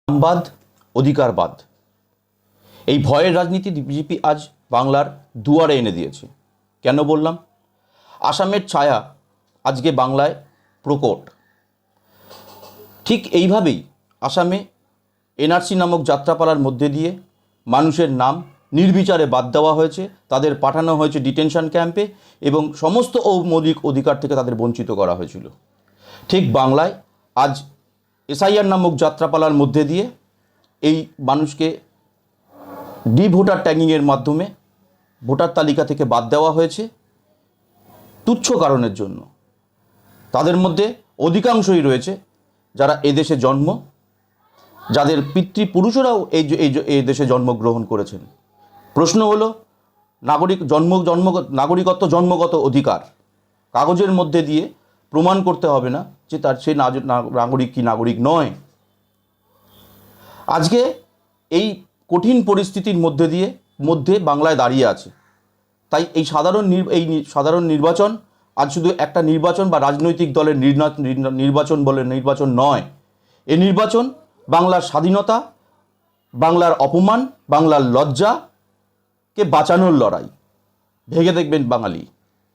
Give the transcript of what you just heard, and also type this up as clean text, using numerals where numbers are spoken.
বাদ অধিকারবাদ এই ভয়ের রাজনীতি বিজেপি আজ বাংলার দুয়ারে এনে দিয়েছে। কেন বললাম? আসামের ছায়া আজকে বাংলায় প্রকট। ঠিক এইভাবেই আসামে এনআরসি নামক যাত্রাপালার মধ্যে দিয়ে মানুষের নাম নির্বিচারে বাদ দেওয়া হয়েছে, তাদের পাঠানো হয়েছে ডিটেনশন ক্যাম্পে এবং সমস্ত মৌলিক অধিকার থেকে তাদের বঞ্চিত করা হয়েছিল। ঠিক বাংলায় আজ এসআইআর নামক যাত্রাপালার মধ্যে দিয়ে এই মানুষকে ভোটার ট্যাগিংয়ের মাধ্যমে ভোটার তালিকা থেকে বাদ দেওয়া হয়েছে তুচ্ছ কারণের জন্য। তাদের মধ্যে অধিকাংশই রয়েছে যারা এদেশে জন্ম, যাদের পিতৃপুরুষরাও এই দেশে জন্মগ্রহণ করেছেন। প্রশ্ন হলো, নাগরিকত্ব জন্মগত অধিকার, কাগজের মধ্যে দিয়ে প্রমাণ করতে হবে না যে সে নাগরিক কি নাগরিক নয়। আজকে এই কঠিন পরিস্থিতির মধ্যে বাংলায় দাঁড়িয়ে আছে। তাই এই সাধারণ নির্বাচন আজ শুধু একটা নির্বাচন বা রাজনৈতিক দলের নির্বাচন নয়। এই নির্বাচন বাংলার স্বাধীনতা, বাংলার অপমান, বাংলার লজ্জাকে বাঁচানোর লড়াই। ভেবে দেখবেন বাঙালি।